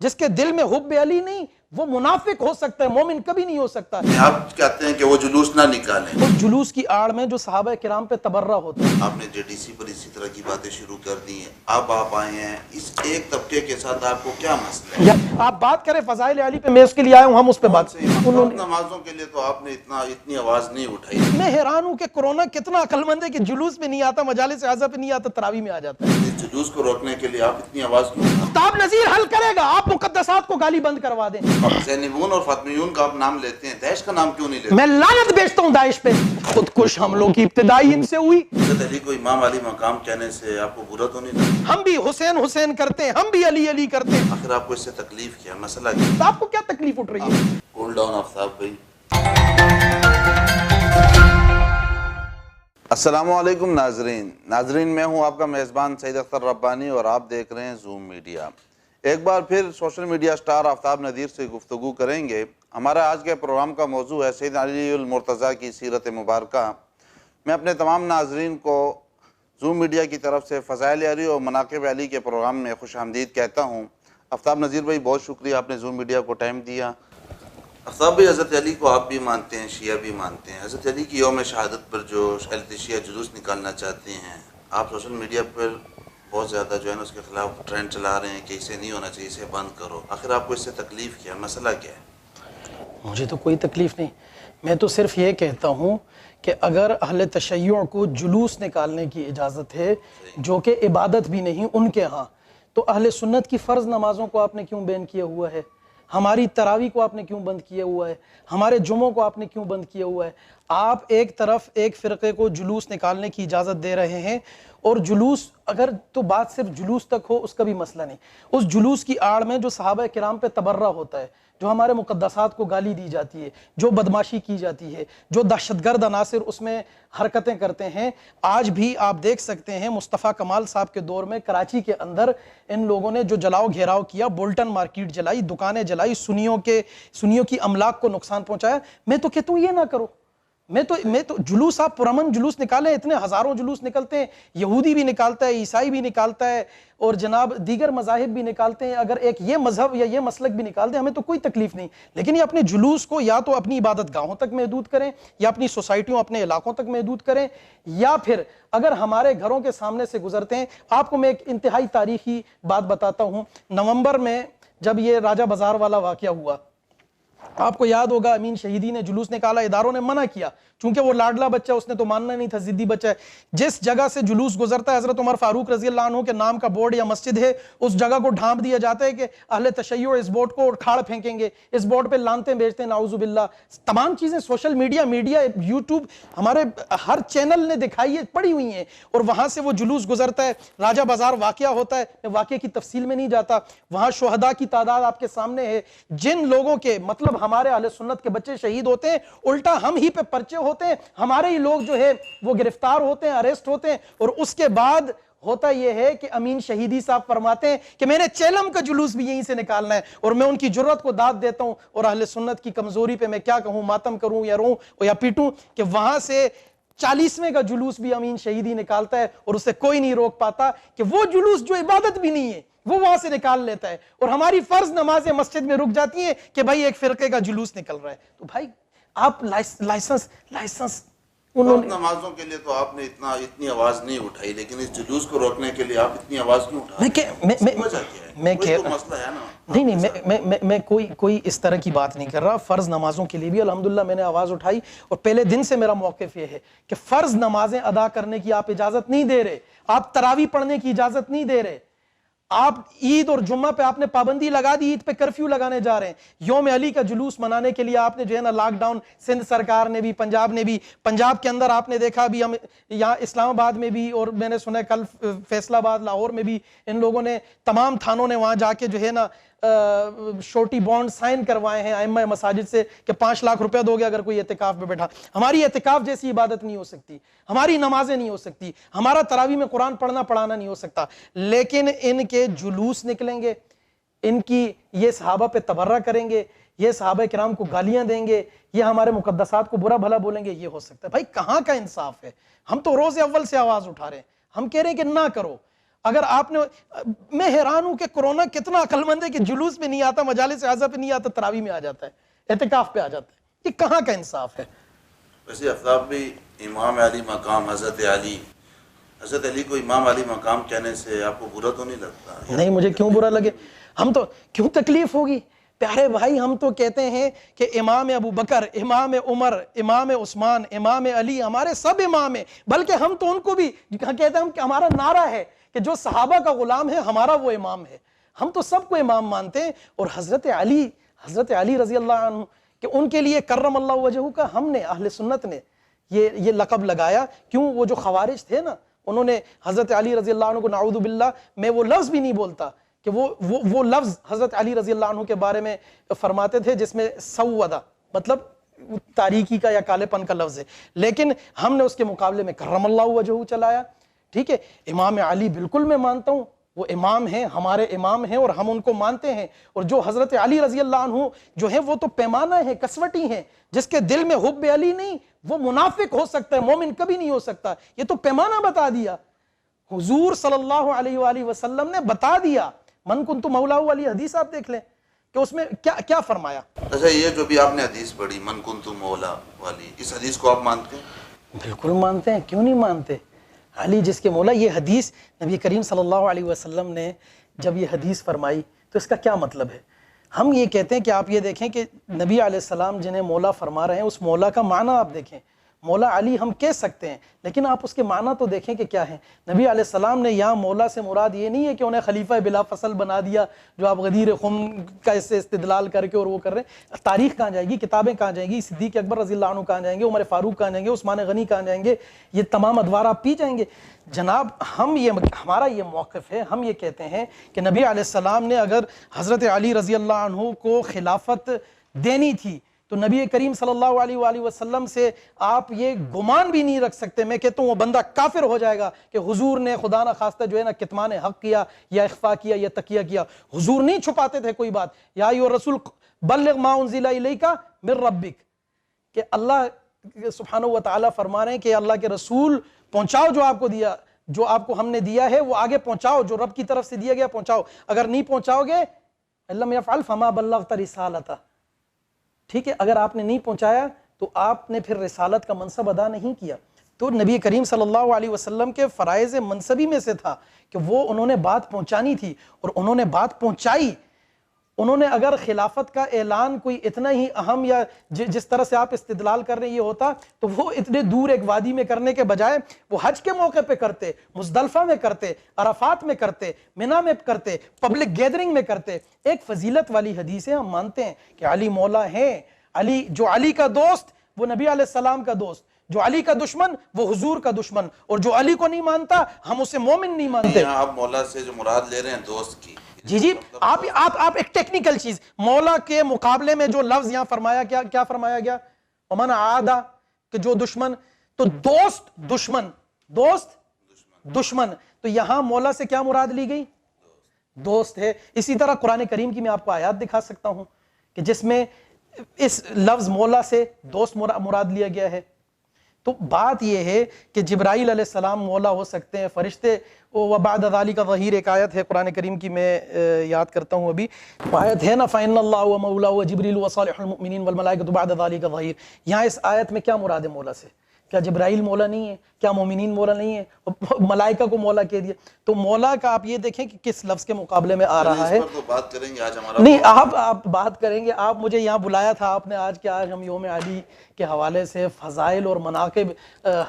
جس کے دل میں حب علی نہیں وہ منافق ہو سکتا ہے، مومن کبھی نہیں ہو سکتا۔ آپ کہتے ہیں کہ وہ جلوس نہ نکالیں، اس جلوس کی آڑ میں جو صحابہ کرام پہ تبرہ ہوتا ہے۔ آپ نے جے ڈی سی پر اسی طرح کی باتیں شروع کر دی ہیں، اب آپ آئے ہیں اس ایک طبقے کے ساتھ، آپ کو کیا مسئلہ ہے؟ یا آپ بات کریں فضائل علی پہ، میں اس کے لیے آیا ہوں، ہم اس پہ بات نمازوں کے لیے تو آپ نے اتنی آواز نہیں اٹھائی۔ میں حیران ہوں کہ کورونا کتنا عقل مند ہے کہ جلوس میں نہیں آتا، مجالس اعضا پہ نہیں آتا، تراویح میں آ جاتا ہے۔ اس جلوس کو روکنے کے لیے آپ اتنی آواز کیوں اٹھاتے آفتاب نذیر حل کرے گا، آپ مقدسات کو گالی بند کروا دیں۔ ہیں؟ زینبون اور فاطمیون کا آپ نام لیتے ہیں، داعش کا نام کیوں نہیں لیتے؟ میں لعنت بیچتا ہوں داعش پہ، خودکش حملوں کی ابتدائی ان سے ہوئی۔ حضرت علی کو امام علی مقام کہنے سے آپ کو برا تو نہیں لگتا؟ ہم بھی حسین حسین کرتے ہیں، ہم بھی علی علی کرتے ہیں۔ آخر آپ کو اس سے تکلیف کیا، مسئلہ کیا؟ آپ کو کیا تکلیف اٹھ رہی ہے؟ کول ڈاؤن آفتاب بھائی۔ السلام علیکم ناظرین، میں ہوں آپ کا میزبان سعید اختر ربانی اور آپ دیکھ رہے ہیں زوم میڈیا۔ ایک بار پھر سوشل میڈیا سٹار آفتاب نذیر سے گفتگو کریں گے۔ ہمارا آج کے پروگرام کا موضوع ہے سید علی المرتضیٰ کی سیرت مبارکہ۔ میں اپنے تمام ناظرین کو زوم میڈیا کی طرف سے فضائل علی اور مناقب علی کے پروگرام میں خوش آمدید کہتا ہوں۔ آفتاب نذیر بھائی بہت شکریہ، آپ نے زوم میڈیا کو ٹائم دیا۔ آفتاب بھائی، حضرت علی کو آپ بھی مانتے ہیں، شیعہ بھی مانتے ہیں۔ حضرت علی کی یوم شہادت پر جو شیعہ جلوس نکالنا چاہتے ہیں، آپ سوشل میڈیا پر بہت زیادہ جو ہے نا اس کے خلاف ٹرینڈ چلا رہے ہیں کہ اسے نہیں ہونا چاہیے، اسے بند کرو۔ آخر آپ کو اس سے تکلیف کیا، مسئلہ کیا ہے؟ مجھے تو کوئی تکلیف نہیں، میں تو صرف یہ کہتا ہوں کہ اگر اہل تشیع کو جلوس نکالنے کی اجازت ہے جو کہ عبادت بھی نہیں ان کے ہاں، تو اہل سنت کی فرض نمازوں کو آپ نے کیوں بین کیا ہوا ہے؟ ہماری تراویح کو آپ نے کیوں بند کیا ہوا ہے؟ ہمارے جمعوں کو آپ نے کیوں بند کیا ہوا ہے؟ آپ ایک طرف ایک فرقے کو جلوس نکالنے کی اجازت دے رہے ہیں، اور جلوس اگر تو بات صرف جلوس تک ہو اس کا بھی مسئلہ نہیں، اس جلوس کی آڑ میں جو صحابہ کرام پہ تبرہ ہوتا ہے، جو ہمارے مقدسات کو گالی دی جاتی ہے، جو بدماشی کی جاتی ہے، جو دہشت گرد عناصر اس میں حرکتیں کرتے ہیں، آج بھی آپ دیکھ سکتے ہیں مصطفیٰ کمال صاحب کے دور میں کراچی کے اندر ان لوگوں نے جو جلاؤ گھیراؤ کیا، بولٹن مارکیٹ جلائی، دکانیں جلائی، سنیوں کی املاک کو نقصان پہنچایا۔ میں تو کہتا ہوں یہ نہ کرو، میں تو جلوس، آپ پرامن جلوس نکالیں، اتنے ہزاروں جلوس نکلتے ہیں، یہودی بھی نکالتا ہے، عیسائی بھی نکالتا ہے، اور جناب دیگر مذاہب بھی نکالتے ہیں، اگر ایک یہ مذہب یا یہ مسلک بھی نکالتے ہیں ہمیں تو کوئی تکلیف نہیں، لیکن یہ اپنے جلوس کو یا تو اپنی عبادت گاہوں تک محدود کریں، یا اپنی سوسائٹیوں اپنے علاقوں تک محدود کریں، یا پھر اگر ہمارے گھروں کے سامنے سے گزرتے ہیں۔ آپ کو میں ایک انتہائی تاریخی بات بتاتا ہوں، نومبر میں جب یہ راجہ بازار والا واقعہ ہوا، آپ کو یاد ہوگا امین شہیدی نے جلوس نکالا، اداروں نے منع کیا، چونکہ وہ لاڈلا بچہ، اس نے تو ماننا نہیں تھا، ضدی بچہ ہے۔ جس جگہ سے جلوس گزرتا ہے، حضرت عمر فاروق رضی اللہ عنہ کے نام کا بورڈ یا مسجد ہے، اس جگہ کو ڈھانپ دیا جاتا ہے کہ اہل تشیع اس بورڈ کو کھاڑ پھینکیں گے، اس بورڈ پہ لانتیں بیچتے ہیں، نعوذ باللہ۔ تمام چیزیں سوشل میڈیا، یوٹیوب، ہمارے ہر چینل نے دکھائی ہے، پڑی ہوئی ہیں، اور وہاں سے وہ جلوس گزرتا ہے، راجہ بازار واقعہ ہوتا ہے۔ میں واقعے کی تفصیل میں نہیں جاتا، وہاں شہداء کی تعداد آپ کے سامنے ہے، جن لوگوں کے مطلب ہمارے اہل سنت کے بچے شہید ہوتے ہیں، الٹا ہم ہی پہ پرچے ہوتے ہیں، ہمارے ہی لوگ جو ہے وہ گرفتار ہوتے ہیں، اریسٹ ہوتے ہیں، اور اس کے بعد ہوتا یہ ہے کہ امین شہیدی صاحب فرماتے ہیں کہ میں نے چیلم کا جلوس بھی یہیں سے نکالنا ہے، اور میں ان کی جرت کو داد دیتا ہوں، اور اہل سنت کی کمزوری پہ میں کیا کہوں، ماتم کروں یا روں یا پیٹوں، کہ وہاں سے 40ویں کا جلوس بھی امین شہیدی نکالتا ہے، اور اسے کوئی نہیں روک پاتا، کہ وہ جلوس جو عبادت بھی نہیں ہے وہ وہاں سے نکال لیتا ہے، اور ہماری فرض نمازیں مسجد میں رک جاتی ہیں کہ بھائی ایک فرقے کا جلوس نکل رہا ہے۔ تو بھائی آپ لائسنس نمازوں کے لیے تو آپ نے اتنی آواز نہیں اٹھائی، لیکن اس جلوس کو روکنے کے لیے آپ اتنی آواز کیوں اٹھا رہے ہیں؟ مسئلہ ہے نا۔ نہیں، میں کوئی اس طرح کی بات نہیں کر رہا۔ فرض نمازوں کے لیے بھی الحمدللہ میں نے آواز اٹھائی، اور پہلے دن سے میرا موقف یہ ہے کہ فرض نمازیں ادا کرنے کی آپ اجازت نہیں دے رہے، آپ تراویح پڑھنے کی اجازت نہیں دے رہے، آپ عید اور جمعہ پہ آپ نے پابندی لگا دی، عید پہ کرفیو لگانے جا رہے ہیں، یوم علی کا جلوس منانے کے لیے آپ نے جو ہے نا لاک ڈاؤن، سندھ سرکار نے بھی، پنجاب نے بھی، پنجاب کے اندر آپ نے دیکھا بھی، ہم یہاں اسلام آباد میں بھی، اور میں نے سنا ہے کل فیصل آباد لاہور میں بھی ان لوگوں نے، تمام تھانوں نے وہاں جا کے جو ہے نا شورٹی بانڈ سائن کروائے ہیں ائمہ مساجد سے کہ 5 لاکھ روپے دو گے اگر کوئی اعتکاف میں بیٹھا۔ ہماری اعتکاف جیسی عبادت نہیں ہو سکتی، ہماری نمازیں نہیں ہو سکتی، ہمارا تراویح میں قرآن پڑھنا پڑھانا نہیں ہو سکتا، لیکن ان کے جلوس نکلیں گے، ان کی یہ صحابہ پہ تبرہ کریں گے، یہ صحابہ کرام کو گالیاں دیں گے، یہ ہمارے مقدسات کو برا بھلا بولیں گے، یہ ہو سکتا ہے۔ بھائی کہاں کا انصاف ہے؟ ہم تو روز اول سے آواز اٹھا رہے ہیں، ہم کہہ رہے ہیں کہ نہ کرو۔ اگر آپ نے میں حیران ہوں کہ کورونا کتنا عقل مند ہے کہ جلوس میں نہیں آتا، مجالس اعضاء پہ نہیں آتا، تراویح میں آ جاتا ہے، اعتکاف پہ آ جاتا ہے. یہ کہاں کا انصاف ہے؟ ویسے آفتاب بھی امام علی مقام حضرت علی کو امام علی مقام کہنے سے آپ کو برا تو نہیں لگتا؟ نہیں، مجھے کیوں برا لگے؟ ہم تو کیوں تکلیف ہوگی پیارے بھائی؟ ہم تو کہتے ہیں کہ امام ابو بکر، امام عمر، امام عثمان، امام علی ہمارے سب امام ہیں، بلکہ ہم تو ان کو بھی کہتے ہیں کہ ہمارا نعرہ ہے کہ جو صحابہ کا غلام ہے ہمارا وہ امام ہے. ہم تو سب کو امام مانتے ہیں. اور حضرت علی رضی اللہ عنہ کہ ان کے لیے کرم اللہ وجہہ کا ہم نے اہل سنت نے یہ لقب لگایا. کیوں؟ وہ جو خوارج تھے نا، انہوں نے حضرت علی رضی اللہ عنہ کو، نعوذ باللہ میں وہ لفظ بھی نہیں بولتا کہ وہ لفظ حضرت علی رضی اللہ عنہ کے بارے میں فرماتے تھے جس میں سودہ مطلب تاریکی کا یا کالے پن کا لفظ ہے، لیکن ہم نے اس کے مقابلے میں کرم اللہ وجہہ چلایا. ٹھیک ہے، امام علی بالکل میں مانتا ہوں، وہ امام ہیں، ہمارے امام ہیں اور ہم ان کو مانتے ہیں. اور جو حضرت علی رضی اللہ عنہ جو ہیں وہ تو پیمانہ ہیں، کسوٹی ہیں. جس کے دل میں حب علی نہیں وہ منافق ہو سکتا ہے، مومن کبھی نہیں ہو سکتا. یہ تو پیمانہ بتا دیا حضور صلی اللہ علیہ وآلہ وسلم نے، بتا دیا. من کنت مولا والی حدیث آپ دیکھ لیں کہ اس میں کیا فرمایا. اچھا، یہ جو بھی آپ نے حدیث پڑھی من کنت مولا والی، اس حدیث کو آپ مانتے ہیں؟ بالکل مانتے ہیں، کیوں نہیں مانتے. علی جس کے مولا، یہ حدیث نبی کریم صلی اللہ علیہ وسلم نے جب یہ حدیث فرمائی تو اس کا کیا مطلب ہے؟ ہم یہ کہتے ہیں کہ آپ یہ دیکھیں کہ نبی علیہ السلام جنہیں مولا فرما رہے ہیں اس مولا کا معنی آپ دیکھیں. مولا علی ہم کہہ سکتے ہیں لیکن آپ اس کے معنی تو دیکھیں کہ کیا ہے. نبی علیہ السلام نے یہاں مولا سے مراد یہ نہیں ہے کہ انہیں خلیفہ بلا فصل بنا دیا جو آپ غدیر خم کا اس سے استدلال کر کے اور وہ کر رہے ہیں. تاریخ کہاں جائے گی، کتابیں کہاں جائیں گی، صدیق اکبر رضی اللہ عنہ کہاں جائیں گے، عمر فاروق کہاں جائیں گے، عثمان غنی کہاں جائیں گے، یہ تمام ادوار آپ پی جائیں گے. جناب ہمارا یہ موقف ہے، ہم یہ کہتے ہیں کہ نبی علیہ السلام نے اگر حضرت علی رضی اللہ عنہ کو خلافت دینی تھی تو نبی کریم صلی اللہ علیہ وآلہ وسلم سے آپ یہ گمان بھی نہیں رکھ سکتے. میں کہتا ہوں وہ بندہ کافر ہو جائے گا کہ حضور نے خدا نہ خواستہ جو ہے نا کتمان حق کیا یا اخفا کیا یا تقیہ کیا. حضور نہیں چھپاتے تھے کوئی بات. یا ایھا الرسول بلغ ما انزل الیک من ربک، کہ اللہ سبحانہ و تعالیٰ فرما رہے ہیں کہ اللہ کے رسول پہنچاؤ جو آپ کو دیا، جو آپ کو ہم نے دیا ہے وہ آگے پہنچاؤ، جو رب کی طرف سے دیا گیا پہنچاؤ. اگر نہیں پہنچاؤ گے لم یفعل فما بلغت رسالتہ. ٹھیک ہے، اگر آپ نے نہیں پہنچایا تو آپ نے پھر رسالت کا منصب ادا نہیں کیا. تو نبی کریم صلی اللہ علیہ وسلم کے فرائض منصبی میں سے تھا کہ وہ انہوں نے بات پہنچانی تھی اور انہوں نے بات پہنچائی. انہوں نے اگر خلافت کا اعلان کوئی اتنا ہی اہم یا جس طرح سے آپ استدلال کر رہے ہیں یہ ہوتا تو وہ اتنے دور ایک وادی میں کرنے کے بجائے وہ حج کے موقع پہ کرتے، مزدلفہ میں کرتے، عرفات میں کرتے، منی میں کرتے، پبلک گیدرنگ میں کرتے. ایک فضیلت والی حدیث ہے، ہم مانتے ہیں کہ علی مولا ہیں. جو علی کا دوست وہ نبی علیہ السلام کا دوست، جو علی کا دشمن وہ حضور کا دشمن، اور جو علی کو نہیں مانتا ہم اسے مومن نہیں مانتے. آپ مولا سے جو مراد لے رہے ہیں دوست کی، جی آپ ایک ٹیکنیکل چیز، مولا کے مقابلے میں جو لفظ یہاں فرمایا کیا فرمایا گیا؟ ومن عادہ، کہ جو دشمن، تو دوست دشمن، دوست دشمن. تو یہاں مولا سے کیا مراد لی گئی؟ دوست ہے. اسی طرح قرآن کریم کی میں آپ کو آیات دکھا سکتا ہوں کہ جس میں اس لفظ مولا سے دوست مراد لیا گیا ہے. تو بات یہ ہے کہ جبرائیل علیہ السلام مولا ہو سکتے ہیں، فرشتے. وبعد ذلك ظہیر، ایک آیت ہے قرآن کریم کی، میں یاد کرتا ہوں ابھی، آیت ہے نا فإن اللہ ومولہ وجبریل وصالح المؤمنین والملائکۃ بعد ذلك ظہیر. یہاں اس آیت میں کیا مراد ہے مولا سے؟ کیا جبرائیل مولا نہیں ہے؟ کیا مومنین مولا نہیں ہے؟ ملائکہ کو مولا کہہ دیا. تو مولا کا آپ یہ دیکھیں کہ کس لفظ کے مقابلے میں آ رہا ہے. اس پر تو بات کریں گے آج ہمارا، نہیں آپ بات کریں گے. آپ مجھے یہاں بلایا تھا آپ نے آج کہ آج ہم یوم علی کے حوالے سے فضائل اور مناقب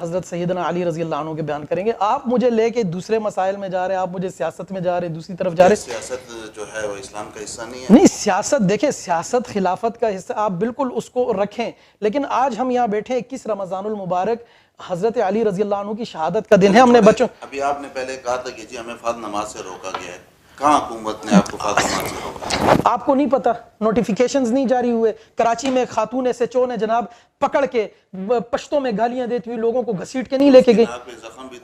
حضرت سیدنا علی رضی اللہ عنہ کے بیان کریں گے. آپ مجھے لے کے دوسرے مسائل میں جا رہے ہیں، آپ مجھے سیاست میں جا رہے ہیں، دوسری طرف جا رہے ہیں. سیاست جو ہے وہ اسلام کا حصہ نہیں ہے. نہیں، سیاست دیکھیں، سیاست خلافت کا حصہ، آپ بالکل اس کو رکھیں. لیکن آج ہم یہاں بیٹھے 21 رمضان المبارک حضرت علی رضی اللہ عنہ کی شہادت کا دن ہے. ہم نے بچوں، ابھی آپ نے پہلے کہا تھا کہ جی ہمیں فرض نماز سے روکا گیا ہے. کہاں حکومت نے آپ کو فرض نماز سے روکا؟ آپ کو نہیں پتا، نوٹیفیکیشنز نہیں جاری ہوئے. کراچی میں خاتون SHO نے جناب پکڑ کے پشتوں میں گالیاں دیتی ہوئی لوگوں کو گھسیٹ کے نہیں لے کے گئی.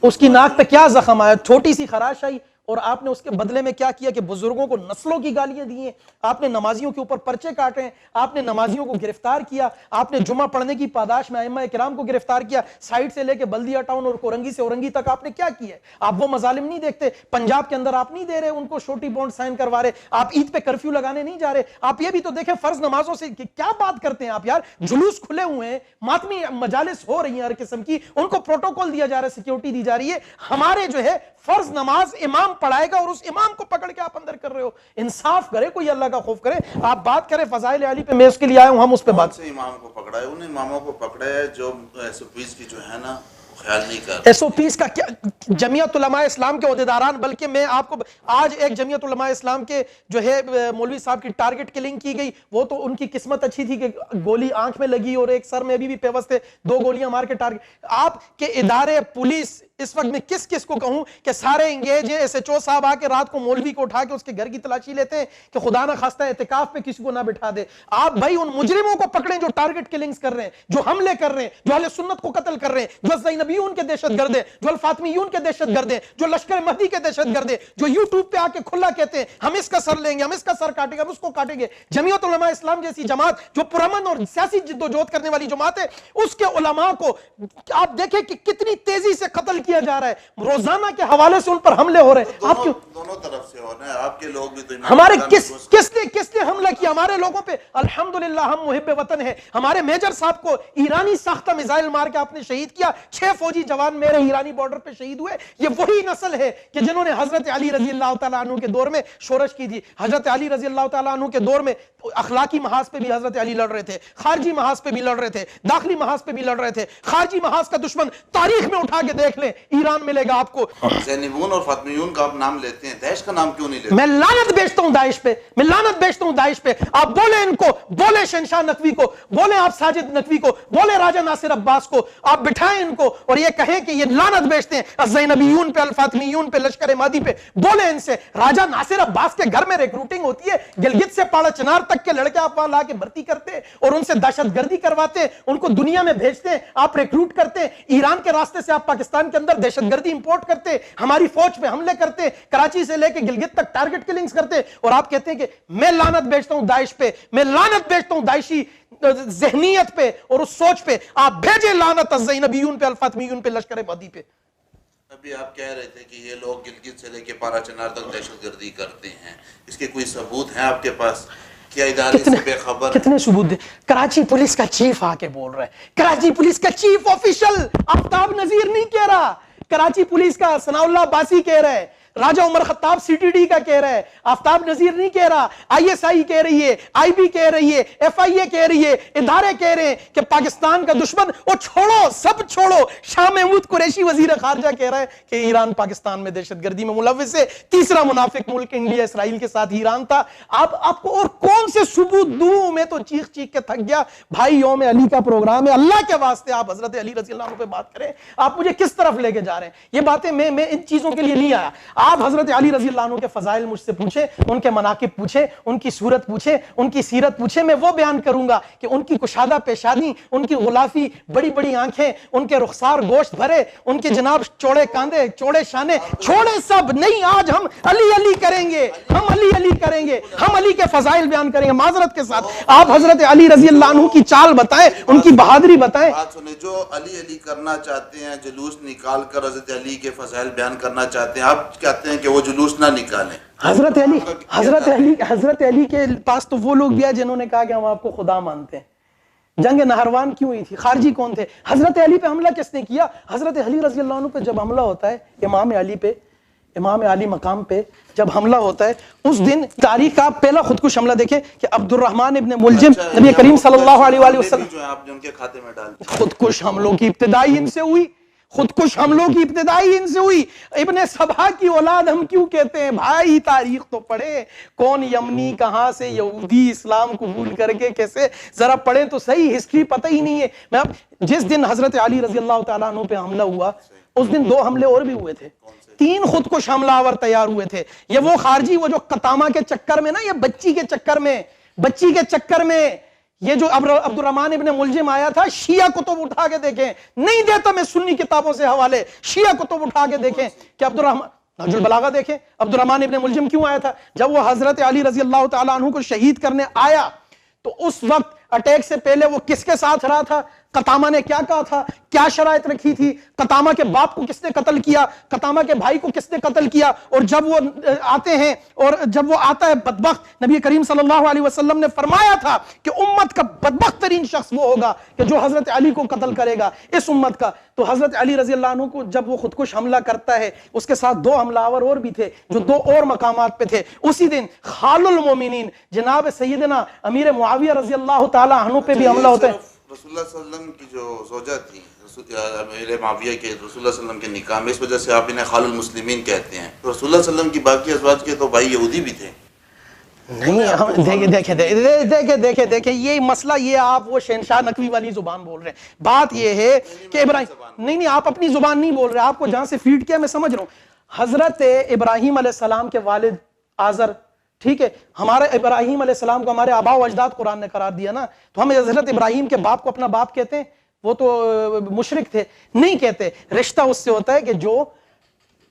اس کی ناک پہ کیا زخم آیا؟ چھوٹی سی خراش آئی اور آپ نے اس کے بدلے میں کیا کیا کہ بزرگوں کو نسلوں کی گالیاں دی ہیں, آپ نے نمازیوں کے اوپر پرچے کاٹے ہیں, آپ نے نمازیوں کو گرفتار کیا, آپ نے جمعہ پڑھنے کی پاداش میں ائمہ کرام کو گرفتار کیا, سائٹ سے لے کے بلدیہ ٹاؤن اور کورنگی سے اورنگی تک آپ نے کیا کیا ہے؟ آپ وہ مظالم نہیں دیکھتے؟ پنجاب کے اندر آپ نہیں دے رہے ان کو شورٹی بانڈ سائن کروا رہے, آپ عید پہ کرفیو لگانے نہیں جا رہے, آپ یہ بھی تو دیکھیں فرض نمازوں سے کیا بات کرتے ہیں آپ یار, جلوس کھلے ہوئے ہیں, ماتمی مجالس ہو رہی ہیں ہر قسم کی, ان کو پروٹوکول دیا جا رہا ہے, سیکیورٹی دی جا رہی ہے, ہمارے جو ہے فرض نماز امام پڑھائے گا اور اس امام کو پکڑ کے آپ اندر کر رہے ہو. انصاف کرے, کوئی اللہ کا خوف کرے. آپ بات کریں فضائل علی پہ, میں اس کے لیے آیا ہوں, ہم اس پہ بات. امام کو پکڑا ہے, ان اماموں کو پکڑا ہے جو SOPs کی جو ہے نا خیال نہیں کر. SOPs کا کیا, جمعیت علماء اسلام کے عہدیداران, بلکہ میں آپ کو آج ایک جمعیت علماء اسلام کے جو ہے مولوی صاحب کی ٹارگٹ کلنگ کی گئی, وہ تو ان کی قسمت اچھی تھی کہ گولی آنکھ میں لگی اور ایک سر میں ابھی بھی پیوست تھے, 2 گولیاں مار کے ٹارگٹ. آپ کے ادارے پولیس اس وقت میں کس کس کو کہوں کہ سارے انگیج ہیں. SHO صاحب آ کے رات کو مولوی کو اٹھا کے اس کے گھر کی تلاشی لیتے ہیں کہ خدا نہ خواستہ اعتکاف پہ کسی کو نہ بٹھا دے. آپ بھائی ان مجرموں کو پکڑیں جو ٹارگٹ کلنگز کر رہے ہیں, جو حملے کر رہے ہیں, جو اہل سنت کو قتل کر رہے ہیں, جو زینبیون کے دہشت گرد ہیں, جو الفاطمیون کے دہشت گرد ہیں, جو لشکر مہدی کے دہشت گرد ہیں, جو یوٹیوب پہ آ کے کھلا کہتے ہیں ہم اس کا سر لیں گے, ہم اس کا سر کاٹیں گے, ہم اس کو کاٹیں گے. جمعیت علماء اسلام جیسی جماعت جو پرامن اور سیاسی جد و جہد کرنے والی جماعت ہے, اس کے علماء کو آپ دیکھیں کہ کتنی تیزی سے قتل کیا جا رہا ہے, روزانہ کے حوالے سے ان پر حملے ہو رہے ہیں. آپ دونوں طرف سے ہو رہے ہیں, آپ کے لوگ بھی تو ہمارے کس نے حملہ کیا ہمارے لوگوں پہ؟ الحمدللہ ہم محب وطن ہیں. ہمارے میجر صاحب کو ایرانی ساختہ میزائل مار کے آپ نے شہید کیا, 6 فوجی جوان میرے ایرانی بارڈر پہ شہید ہوئے. یہ وہی نسل ہے کہ جنہوں نے حضرت علی رضی اللہ تعالیٰ عنہ کے دور میں شورش کی تھی. حضرت علی رضی اللہ تعالیٰ عنہ کے دور میں اخلاقی محاذ پہ بھی حضرت علی لڑ رہے تھے, خارجی محاذ پہ بھی لڑ رہے تھے, داخلی محاذ پہ بھی لڑ رہے تھے. خارجی محاذ کا دشمن تاریخ میں اٹھا کے دیکھ لیں, ایران ملے گا آپ کو. زینبون اور فاطمیون کا آپ نام لیتے ہیں, داعش کا نام کیوں نہیں لیتے؟ میں لعنت بیچتا ہوں داعش پہ, میں لعنت بیچتا ہوں داعش پہ. آپ بولے ان کو, بولے شہنشاہ نقوی کو, بولے آپ ساجد نقوی کو, بولے راجہ ناصر عباس کو, آپ بٹھائیں ان کو اور یہ کہیں کہ یہ لعنت بیچتے ہیں الزینبیون پہ, الفاطمیون پہ, لشکر مہدی پہ. بولے ان سے, راجہ ناصر عباس کے گھر میں ریکروٹنگ ہوتی ہے, گلگت سے پاڑا چنار تک کے لڑکے آپ وہاں لا کے بھرتی کرتے ہیں اور ان سے دہشت گردی کرواتے ہیں, ان کو دنیا میں بھیجتے ہیں, آپ ریکروٹ کرتے ہیں. ایران کے راستے سے آپ پاکستان کے اندر دہشت گردی امپورٹ کرتے ہیں, ہماری فوج پہ حملے کرتے ہیں, کراچی سے لے کے گلگت تک ٹارگٹ کلنگز کرتے ہیں, اور آپ کہتے ہیں کہ میں لعنت بیچتا ہوں داعش پہ, میں لعنت بیچتا ہوں داعشی ذہنیت پہ اور اس سوچ پہ. آپ بھیجیں لعنت الزینبیون پہ, الفاطمیون پہ, لشکر مہدی پہ. ابھی آپ کہہ رہے تھے کہ یہ لوگ گلگت سے لے کے پارا چنار تک دہشت گردی کرتے ہیں, اس کے کوئی ثبوت ہیں آپ کے پاس؟ کیا ادارے سے بے خبر؟ کتنے ثبوت دیں؟ کراچی پولیس کا چیف آ کے بول رہا ہے, کراچی پولیس کا چیف آفیشل آفتاب نذیر نہیں کہہ رہا, کراچی پولیس کا ثناء اللہ عباسی کہہ رہا ہے, راجہ عمر خطاب CTD کا کہہ رہا ہے, آفتاب نذیر نہیں کہہ رہا. ISI کہہ رہی ہے, IB کہہ رہی ہے, FIA کہہ رہی ہے, ادارے کہہ رہے ہیں کہ پاکستان کا دشمن, وہ چھوڑو, سب چھوڑو. شاہ محمود قریشی وزیر خارجہ کہہ رہا ہے کہ ایران پاکستان میں دہشت گردی میں ملوث ہے. تیسرا منافق ملک انڈیا اسرائیل کے ساتھ ایران تھا. آپ کو اور کون سے ثبوت دوں؟ میں تو چیخ چیخ کے تھک گیا. بھائی یوم علی کا پروگرام ہے, اللہ کے واسطے آپ حضرت علی رضی اللہ عنہ پہ بات کریں. آپ مجھے کس طرف لے کے جا رہے ہیں؟ یہ باتیں میں ان چیزوں کے لیے نہیں آیا. آپ حضرت علی رضی اللہ عنہ کے فضائل مجھ سے پوچھیں, ان کے مناقب پوچھیں, ان کی صورت پوچھیں, ان کی سیرت پوچھیں, میں وہ بیان کروں گا کہ ان کی کشادہ پیشانی, ان کی غلافی, بڑی بڑی آنکھیں, ان کے رخسار گوشت بھرے, ان کے جناب چوڑے کاندھے, چوڑے شانے, چھوڑے سب نہیں. آج ہم علی علی کریں گے, ہم علی علی کریں گے, ہم علی کے فضائل بیان کریں گے. معذرت کے ساتھ آپ حضرت علی رضی اللہ عنہ کی چال بتائیں, ان کی بہادری بتائیں. بات سنیں, جو علی علی کرنا چاہتے ہیں, جلوس نکال کر حضرت علی کے فضائل بیان کرنا چاہتے ہیں, آپ کہتے ہیں کہ وہ جلوس نہ نکالیں. حضرت علی کے پاس تو وہ لوگ بھی ہیں جنہوں نے کہا کہ ہم آپ کو خدا مانتے ہیں. جنگ نہروان کیوں ہوئی تھی؟ خارجی کون تھے؟ حضرت علی پہ حملہ کس نے کیا؟ حضرت علی رضی اللہ عنہ پہ جب حملہ ہوتا ہے, امام علی پہ, امام علی مقام پہ جب حملہ ہوتا ہے, اس دن تاریخ کا پہلا خودکش حملہ دیکھیں کہ عبد الرحمن ابن ملجم نبی کریم صلی اللہ علیہ وآلہ وسلم, جو آپ نے ان کے کھاتے میں ڈال دیا. خودکش حملوں کی ابتدائی ان سے ہوئی, خودکش حملوں کی ابتدائی ان سے ہوئی. ابن سبا کی اولاد ہم کیوں کہتے ہیں بھائی؟ تاریخ تو پڑھیں, کون یمنی, کہاں سے یہودی, اسلام قبول کر کے کیسے, ذرا پڑھیں تو صحیح, ہسٹری پتہ ہی نہیں ہے. میں جس دن حضرت علی رضی اللہ تعالیٰ عنہ پہ حملہ ہوا, اس دن 2 حملے اور بھی ہوئے تھے, 3 خودکش حملہ آور تیار ہوئے تھے. یہ وہ خارجی, وہ جو قطامہ کے چکر میں نا, یہ بچی کے چکر میں یہ جو عبد الرحمن ابن ملجم آیا تھا, شیعہ کتب اٹھا کے دیکھیں, نہیں دیتا میں سنی کتابوں سے حوالے, شیعہ کتب اٹھا کے دیکھیں کہ عبد الرحمن نہج البلاغہ دیکھیں عبد الرحمن ابن ملجم کیوں آیا تھا؟ جب وہ حضرت علی رضی اللہ تعالیٰ عنہ کو شہید کرنے آیا تو اس وقت اٹیک سے پہلے وہ کس کے ساتھ رہا تھا، قطامہ نے کیا کہا تھا، کیا شرائط رکھی تھی، قطامہ کے باپ کو کس نے قتل کیا، قطامہ کے بھائی کو کس نے قتل کیا، اور جب وہ آتے ہیں اور جب وہ آتا ہے بدبخت، نبی کریم صلی اللہ علیہ وسلم نے فرمایا تھا کہ امت کا بدبخت ترین شخص وہ ہوگا کہ جو حضرت علی کو قتل کرے گا اس امت کا۔ تو حضرت علی رضی اللہ عنہ کو جب وہ خودکش حملہ کرتا ہے، اس کے ساتھ 2 حملہ آور اور بھی تھے جو 2 اور مقامات پہ تھے، اسی دن خال المومنین جناب سیدنا امیر معاویہ رضی اللہ تعالیٰ عنہ پہ بھی حملہ ہوتا ہے۔ رسول اللہ صلی اللہ علیہ وسلم کی جو زوجہ تھی امیر معاویہ کے رسول اللہ صلی اللہ علیہ وسلم کے نکاح میں، اس وجہ سے آپ انہیں خال المسلمین کہتے ہیں۔ رسول اللہ صلی اللہ علیہ وسلم کی باقی ازواج کے تو بھائی یہودی بھی تھے۔ نہیں ہم دیکھیں یہ مسئلہ، یہ آپ وہ شہنشاہ نقوی والی زبان بول رہے ہیں۔ بات یہ ہے کہ ابراہیم نہیں آپ اپنی زبان نہیں بول رہے، آپ کو جہاں سے فیڈ کیا میں سمجھ رہا ہوں۔ حضرت ابراہیم علیہ السلام کے والد آزر، ٹھیک ہے، ہمارے ابراہیم علیہ السلام کو ہمارے آبا و اجداد قرآن نے قرار دیا نا، تو ہم حضرت ابراہیم کے باپ کو اپنا باپ کہتے ہیں؟ وہ تو مشرک تھے، نہیں کہتے۔ رشتہ اس سے ہوتا ہے کہ جو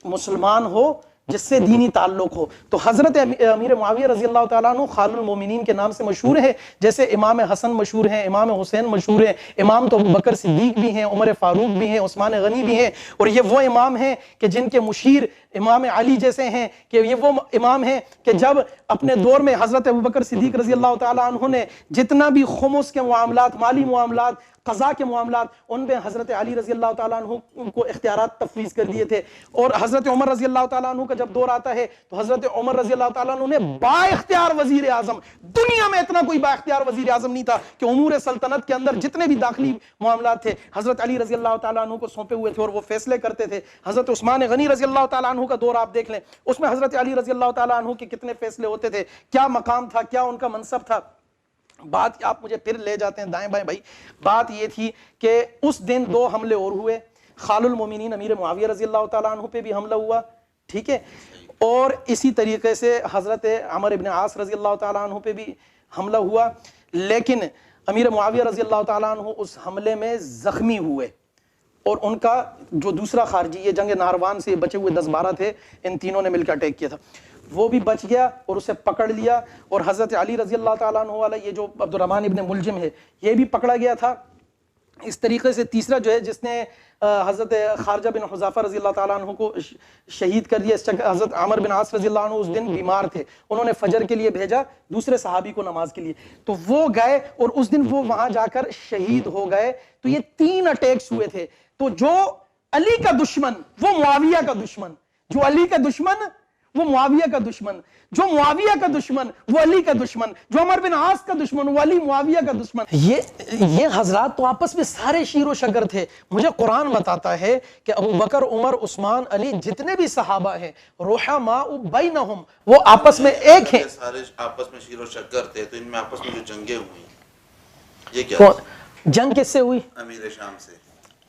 مسلمان ہو، جس سے دینی تعلق ہو۔ تو حضرت امیر معاویہ رضی اللہ تعالیٰ عنہ خال المومنین کے نام سے مشہور ہے، جیسے امام حسن مشہور ہیں، امام حسین مشہور ہیں، امام تو ابوبکر صدیق بھی ہیں، عمر فاروق بھی ہیں، عثمان غنی بھی ہیں، اور یہ وہ امام ہیں کہ جن کے مشیر امام علی جیسے ہیں، کہ یہ وہ امام ہیں کہ جب اپنے دور میں حضرت ابوبکر صدیق رضی اللہ تعالیٰ عنہ نے جتنا بھی خمس کے معاملات، مالی معاملات، قضاء کے معاملات، ان میں حضرت علی رضی اللہ تعالیٰ عنہ کو اختیارات تفویض کر دیے تھے۔ اور حضرت عمر رضی اللہ تعالیٰ عنہ کا جب دور آتا ہے تو حضرت عمر رضی اللہ تعالیٰ عنہ نے با اختیار وزیر اعظم، دنیا میں اتنا کوئی با اختیار وزیر اعظم نہیں تھا کہ امور سلطنت کے اندر جتنے بھی داخلی معاملات تھے حضرت علی رضی اللہ تعالیٰ عنہ کو سونپے ہوئے تھے اور وہ فیصلے کرتے تھے۔ حضرت عثمان غنی رضی اللہ تعالیٰ عنہ کا دور آپ دیکھ لیں، اس میں حضرت علی رضی اللہ تعالیٰ عنہ کے کتنے فیصلے ہوتے تھے، کیا مقام تھا، کیا ان کا منصب تھا۔ بات آپ مجھے پھر لے جاتے ہیں دائیں بائیں بھائی۔ بات یہ تھی کہ اس دن 2 حملے اور ہوئے، خال المومنین امیر معاویہ رضی اللہ تعالیٰ عنہ پہ بھی حملہ ہوا، ٹھیک ہے، اور اسی طریقے سے حضرت عمر ابن عاص رضی اللہ تعالیٰ عنہ پہ بھی حملہ ہوا، لیکن امیر معاویہ رضی اللہ تعالیٰ عنہ اس حملے میں زخمی ہوئے، اور ان کا جو دوسرا خارجی، یہ جنگ نہروان سے بچے ہوئے 10-12 تھے، ان تینوں نے مل کر اٹیک کیا تھا، وہ بھی بچ گیا اور اسے پکڑ لیا، اور حضرت علی رضی اللہ تعالیٰ عنہ والا یہ جو عبد الرحمن ابن ملجم ہے یہ بھی پکڑا گیا تھا۔ اس طریقے سے تیسرا جو ہے جس نے حضرت خارجہ بن حذافہ رضی اللہ تعالیٰ عنہ کو شہید کر دیا، حضرت عمر بن عاص رضی اللہ عنہ اس دن بیمار تھے، انہوں نے فجر کے لیے بھیجا دوسرے صحابی کو نماز کے لیے، تو وہ گئے اور اس دن وہ وہاں جا کر شہید ہو گئے۔ تو یہ 3 اٹیکس ہوئے تھے۔ تو جو علی کا دشمن وہ معاویہ کا دشمن، جو علی کا دشمن وہ معاویہ کا دشمن، جو معاویہ کا دشمن وہ علی کا دشمن، جو عمر بن عاص کا دشمن وہ علی معاویہ کا دشمن۔ یہ حضرات تو آپس میں سارے شیر و شگر تھے۔ مجھے قرآن بتاتا ہے کہ ابوبکر، عمر، عثمان، علی جتنے بھی صحابہ ہیں رحماء بینہم، وہ آپس میں ایک ہیں۔ سارے آپس میں شیر و شگر تھے، تو ان میں آپس میں جو جنگیں ہوئی یہ کیا؟ جنگ کس سے ہوئی؟ امیر شام سے،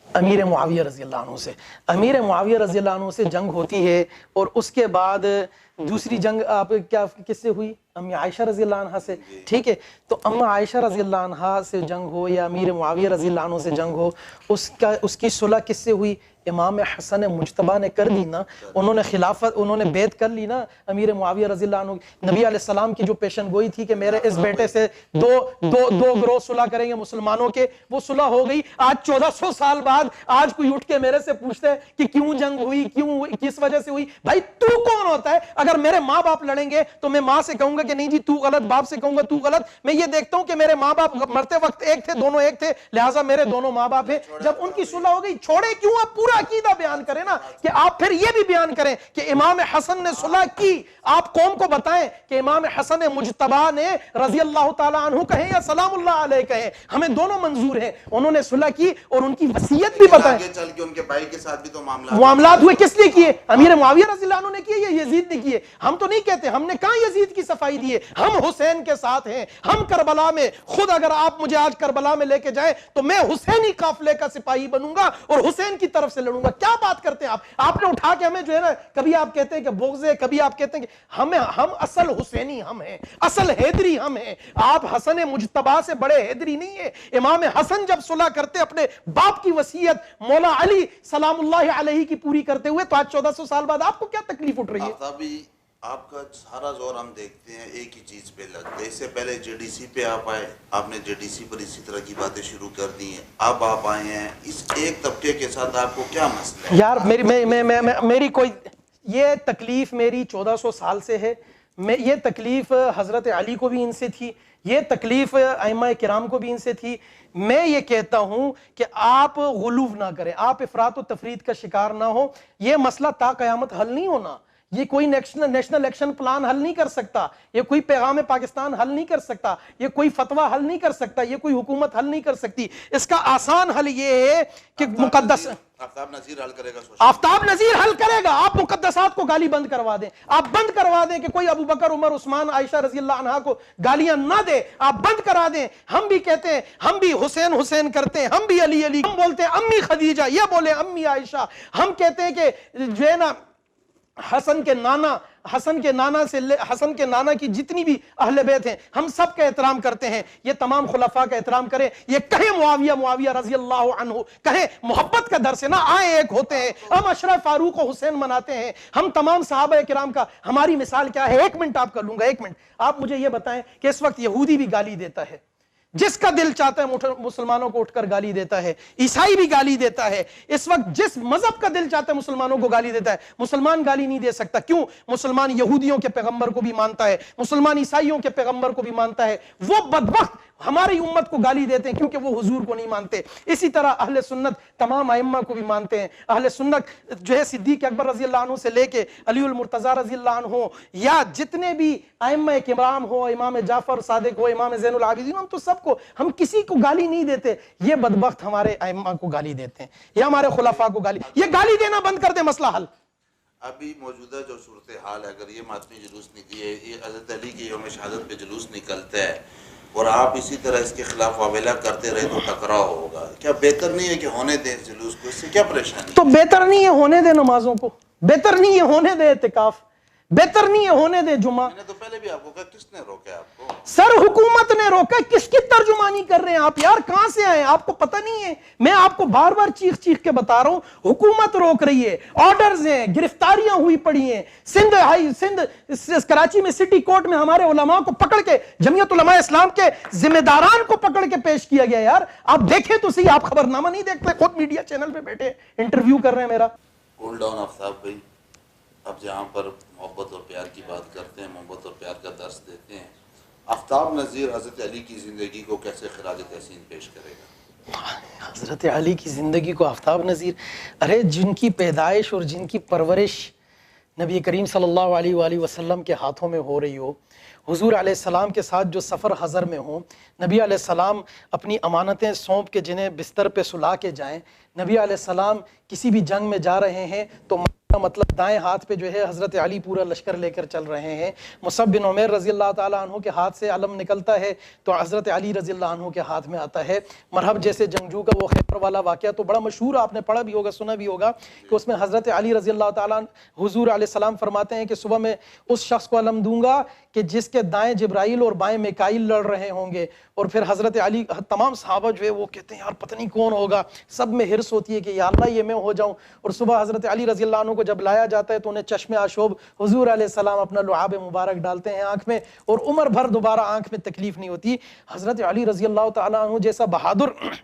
امیر معاویہ رضی اللہ عنہ سے۔ امیر معاویہ رضی اللہ عنہ سے جنگ ہوتی ہے، اور اس کے بعد دوسری جنگ آپ کیا کس سے ہوئی؟ امی عائشہ رضی اللہ عنہ سے، ٹھیک ہے۔ تو اما عائشہ رضی اللہ عنہ سے جنگ ہو یا امیر معاویہ رضی اللہ عنہ سے جنگ ہو، اس کی صلح کس سے ہوئی؟ امام حسن مجتبیٰ نے کر لی نا، انہوں نے خلافت، انہوں نے بیعت کر لی نا امیر معاویہ رضی اللہ عنہ۔ نبی علیہ السلام کی جو پیشن گوئی تھی کہ میرے اس بیٹے سے دو گروہ صلح کریں گے مسلمانوں کے، وہ صلح ہو گئی۔ آج 1400 سال بعد آج کوئی اٹھ کے میرے سے پوچھتا ہے کہ کیوں جنگ ہوئی، کیوں، کس وجہ سے ہوئی؟ بھائی تو کون ہوتا ہے؟ اگر میرے ماں باپ لڑیں گے تو میں ماں سے کہوں گا کہ نہیں جی تو غلط، باپ سے کہوں گا تو غلط؟ میں یہ دیکھتا ہوں کہ میرے ماں باپ مرتے وقت ایک تھے، دونوں ایک تھے، لہٰذا میرے دونوں ماں باپ ہیں۔ جب ان کی صلح ہو گئی، چھوڑے کیوں؟ آپ پورا عقیدہ بیان کریں نا، کہ آپ پھر یہ بھی بیان کریں کہ امام حسن نے صلح کی۔ آپ قوم کو بتائیں کہ امام حسن مجتبیٰ نے رضی اللہ تعالیٰ عنہ کہیں یا سلام اللہ علیہ کہیں، ہمیں دونوں منظور ہیں، انہوں نے صلح کی اور ان کی وصیت بھی بتائیں۔ آگے چل کے ان کے بھائی کے ساتھ بھی تو معاملات ہوئے، کس نے کیے؟ امیر معاویہ رضی اللہ عنہ نے کیے یا یزید نے کیے؟ ہم تو نہیں کہتے، ہم نے کہاں یزید کی صفائی دکھائی دیے. ہم حسین کے ساتھ ہیں, ہم کربلا میں. خود اگر آپ مجھے آج کربلا میں لے کے جائیں تو میں حسینی قافلے کا سپاہی بنوں گا اور حسین کی طرف سے لڑوں گا. کیا بات کرتے ہیں آپ نے اٹھا کے ہمیں جو ہے نا, کبھی آپ کہتے ہیں کہ بغض ہے, کبھی آپ کہتے ہیں کہ ہم اصل حسینی ہم ہیں, اصل حیدری ہم ہیں. آپ حسن مجتبی سے بڑے حیدری نہیں ہیں. امام حسن جب صلح کرتے اپنے باپ کی وصیت مولا علی سلام اللہ علیہ کی پوری کرتے ہوئے, تو آج 1400 سال بعد آپ کو کیا تکلیف اٹھ رہی ہے؟ آفتابی, آپ کا سارا زور ہم دیکھتے ہیں ایک ہی چیز پہ لگتا ہے. اس سے پہلے جے ڈی سی پہ آپ آئے, آپ نے جے ڈی سی پر اسی طرح کی باتیں شروع کر دی ہیں. اب آپ آئے ہیں اس ایک طبقے کے ساتھ, آپ کو کیا مسئلہ ہے؟ یار میری کوئی یہ تکلیف میری 1400 سال سے ہے. یہ تکلیف حضرت علی کو بھی ان سے تھی, یہ تکلیف ائمہ کرام کو بھی ان سے تھی. میں یہ کہتا ہوں کہ آپ غلو نہ کریں, آپ افراط و تفرید کا شکار نہ ہو. یہ مسئلہ تا قیامت حل نہیں ہونا. یہ کوئی نیشنل ایکشن پلان حل نہیں کر سکتا, یہ کوئی پیغام پاکستان حل نہیں کر سکتا, یہ کوئی فتویٰ حل نہیں کر سکتا, یہ کوئی حکومت حل نہیں کر سکتی. اس کا آسان حل یہ ہے کہ مقدس آفتاب نذیر حل کرے گا. آفتاب نذیر حل کرے گا. آپ مقدسات کو گالی بند کروا دیں, آپ بند کروا دیں کہ کوئی ابو بکر, عمر, عثمان, عائشہ رضی اللہ عنہا کو گالیاں نہ دے, آپ بند کرا دیں. ہم بھی کہتے ہیں, ہم بھی حسین حسین کرتے ہیں, ہم بھی علی علی, ہم بولتے ہیں امی خدیجہ, یہ بولے امی عائشہ. ہم کہتے ہیں کہ جو ہے نا حسن کے نانا کی جتنی بھی اہل بیت ہیں ہم سب کا احترام کرتے ہیں. یہ تمام خلفاء کا احترام کریں. یہ کہیں معاویہ رضی اللہ عنہ, کہیں محبت کا درس ہے نا, آئے ایک ہوتے ہیں. ہم اشرف فاروق و حسین مناتے ہیں, ہم تمام صحابہ کرام کا. ہماری مثال کیا ہے؟ 1 منٹ آپ کا لوں گا, 1 منٹ. آپ مجھے یہ بتائیں کہ اس وقت یہودی بھی گالی دیتا ہے, جس کا دل چاہتا ہے مسلمانوں کو اٹھ کر گالی دیتا ہے. عیسائی بھی گالی دیتا ہے. اس وقت جس مذہب کا دل چاہتا ہے مسلمانوں کو گالی دیتا ہے. مسلمان گالی نہیں دے سکتا. کیوں؟ مسلمان یہودیوں کے پیغمبر کو بھی مانتا ہے, مسلمان عیسائیوں کے پیغمبر کو بھی مانتا ہے. وہ بدبخت ہماری امت کو گالی دیتے ہیں کیونکہ وہ حضور کو نہیں مانتے. اسی طرح اہل سنت تمام ائمہ کو بھی مانتے ہیں. اہل سنت جو ہے صدیق اکبر رضی اللہ عنہ سے لے کے علی المرتضیٰ رضی اللہ عنہ, یا جتنے بھی ائمہ کرام ہو, امام جعفر صادق ہو, امام زین العابدین, ہم تو سب کو, ہم کسی کو گالی نہیں دیتے. یہ بدبخت ہمارے ائمہ کو گالی دیتے ہیں, یا ہمارے خلفاء کو گالی. یہ گالی دینا بند کر دے, مسئلہ حل. ابھی موجودہ جو صورتحال ہے, اگر یہ ماتمی جلوس نکلی ہے, یہ حضرت علی کی یوم شہادت پہ جلوس نکلتا ہے اور آپ اسی طرح اس کے خلاف واویلا کرتے رہے تو ٹکراؤ ہوگا. کیا بہتر نہیں ہے کہ ہونے دیں جلوس کو؟ اس سے کیا پریشانی؟ تو بہتر نہیں ہے ہونے دے نمازوں کو, بہتر نہیں ہے ہونے دے اعتکاف, بہتر نہیں ہے ہونے دے جمعہ. میں نے تو پہلے بھی آپ کو کہا, کس نے روکا آپ کو؟ سر حکومت نے روکا. کس کی ترجمانی کر رہے ہیں آپ یار؟ کہاں سے آئے؟ آپ کو پتہ نہیں ہے؟ میں آپ کو بار بار چیخ کے بتا رہا ہوں, حکومت روک رہی ہے, آرڈرز ہیں, گرفتاریاں ہوئی پڑی ہیں. سندھ کراچی میں سٹی کورٹ میں ہمارے علماء کو پکڑ کے, جمعیت علماء اسلام کے ذمہ داران کو پکڑ کے پیش کیا گیا. یار آپ دیکھیں تو صحیح, آپ خبرنامہ نہیں دیکھتے, خود میڈیا چینل پہ بیٹھے انٹرویو کر رہے ہیں میرا. کول ڈاؤن آفتاب بھائی, اب جہاں پر محبت اور پیار کی بات کرتے ہیں, محبت اور پیار کا درس دیتے ہیں, آفتاب نذیر حضرت علی کی زندگی کو کیسے خراج تحسین پیش کرے گا؟ حضرت علی کی زندگی کو آفتاب نذیر, ارے جن کی پیدائش اور جن کی پرورش نبی کریم صلی اللہ علیہ وآلہ وسلم کے ہاتھوں میں ہو رہی ہو, حضور علیہ السلام کے ساتھ جو سفر حضر میں ہوں, نبی علیہ السلام اپنی امانتیں سونپ کے جنہیں بستر پہ سلا کے جائیں, نبی علیہ السلام کسی بھی جنگ میں جا رہے ہیں تو مطلب دائیں ہاتھ پہ جو ہے حضرت علی پورا لشکر لے کر چل رہے ہیں. مصعب بن عمیر رضی اللہ تعالیٰ عنہ کے ہاتھ سے علم نکلتا ہے تو حضرت علی رضی اللہ عنہ کے ہاتھ میں آتا ہے. مرحب جیسے جنگجو کا وہ خیبر والا واقعہ تو بڑا مشہور, آپ نے پڑھا بھی ہوگا, سنا بھی ہوگا, کہ اس میں حضرت علی رضی اللہ تعالیٰ حضور علیہ السلام فرماتے ہیں کہ صبح میں اس شخص کو علم دوں گا کہ جس کے دائیں جبرائیل اور بائیں میکائیل لڑ رہے ہوں گے. اور پھر حضرت علی, تمام صحابہ جو ہے وہ کہتے ہیں یار پتہ نہیں کون ہوگا, سب میں ہرس ہوتی ہے کہ یا اللہ یہ میں ہو جاؤں. اور صبح حضرت علی رضی اللہ عنہ کو جب لایا جاتا ہے تو انہیں چشم آشوب حضور علیہ السلام اپنا لعاب مبارک ڈالتے ہیں آنکھ میں, اور عمر بھر دوبارہ آنکھ میں تکلیف نہیں ہوتی. حضرت علی رضی اللہ تعالیٰ عنہ جیسا بہادر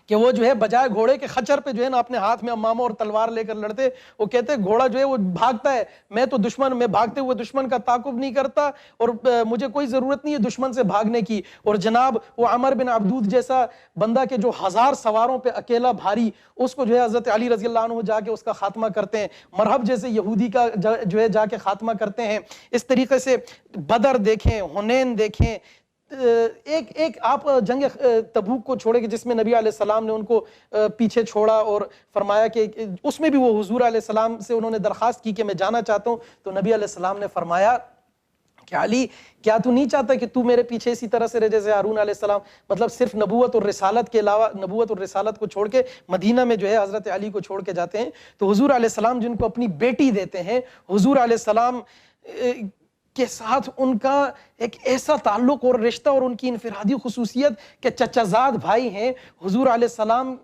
کہ وہ جو ہے بجائے گھوڑے کے خچر پہ جو ہے نا اپنے ہاتھ میں امامہ اور تلوار لے کر لڑتے, وہ کہتے گھوڑا جو ہے وہ بھاگتا ہے, میں تو میں بھاگتے ہوئے دشمن کا تعاقب نہیں کرتا اور مجھے کوئی ضرورت نہیں ہے دشمن سے بھاگنے کی. اور جناب وہ عمر بن عبدود جیسا بندہ کہ جو 1000 سواروں پہ اکیلا بھاری, اس کو جو ہے حضرت علی رضی اللہ عنہ جا کے اس کا خاتمہ کرتے ہیں. مرحب جیسے یہودی کا جو ہے جا کے خاتمہ کرتے ہیں. اس طریقے سے بدر دیکھیں, حنین دیکھیں, ایک آپ جنگ تبوک کو چھوڑے کہ جس میں نبی علیہ السلام نے ان کو پیچھے چھوڑا اور فرمایا کہ اس میں بھی وہ حضور علیہ السلام سے انہوں نے درخواست کی کہ میں جانا چاہتا ہوں, تو نبی علیہ السلام نے فرمایا کہ علی کیا تو نہیں چاہتا کہ تو میرے پیچھے اسی طرح سے رہے جیسے ہارون علیہ السلام، مطلب صرف نبوت اور رسالت کے علاوہ، نبوت اور رسالت کو چھوڑ کے مدینہ میں جو ہے حضرت علی کو چھوڑ کے جاتے ہیں، تو حضور علیہ السلام جن کو اپنی بیٹی دیتے ہیں، حضور علیہ السلام کے ساتھ ان کا ایک ایسا تعلق اور رشتہ اور ان کی انفرادی خصوصیت کہ چچا زاد بھائی ہیں، حضور علیہ السلام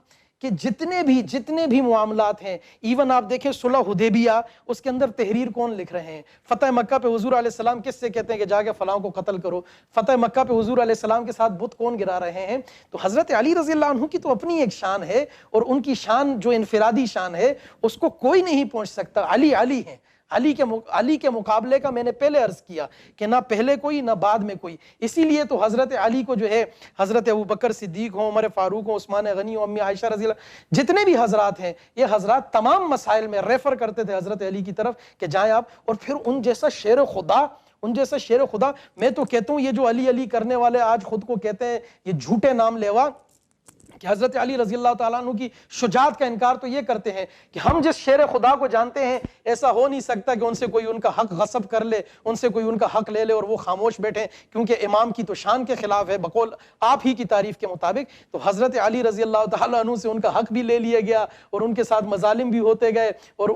کہ جتنے بھی معاملات ہیں، ایون آپ دیکھیں صلح حدیبیہ، اس کے اندر تحریر کون لکھ رہے ہیں؟ فتح مکہ پہ حضور علیہ السلام کس سے کہتے ہیں کہ جا کے فلاں کو قتل کرو؟ فتح مکہ پہ حضور علیہ السلام کے ساتھ بت کون گرا رہے ہیں؟ تو حضرت علی رضی اللہ عنہ کی تو اپنی ایک شان ہے، اور ان کی شان جو انفرادی شان ہے اس کو کوئی نہیں پہنچ سکتا۔ علی علی ہیں، علی کے مقابلے کا میں نے پہلے عرض کیا کہ نہ پہلے کوئی نہ بعد میں کوئی، اسی لیے تو حضرت علی کو جو ہے حضرت ابوبکر صدیق ہوں، عمر فاروق ہوں، عثمان غنی ہوں، امی عائشہ رضی اللہ، جتنے بھی حضرات ہیں، یہ حضرات تمام مسائل میں ریفر کرتے تھے حضرت علی کی طرف کہ جائیں آپ، اور پھر ان جیسا شیر خدا میں تو کہتا ہوں یہ جو علی علی کرنے والے آج خود کو کہتے ہیں یہ جھوٹے نام لیوا کہ حضرت علی رضی اللہ تعالیٰ عنہ کی شجاعت کا انکار تو یہ کرتے ہیں کہ ہم جس شیر خدا کو جانتے ہیں ایسا ہو نہیں سکتا کہ ان سے کوئی ان کا حق غصب کر لے، ان سے کوئی ان کا حق لے لے اور وہ خاموش بیٹھیں، کیونکہ امام کی تو شان کے خلاف ہے بقول آپ ہی کی تعریف کے مطابق۔ تو حضرت علی رضی اللہ تعالیٰ عنہ سے ان کا حق بھی لے لیا گیا اور ان کے ساتھ مظالم بھی ہوتے گئے، اور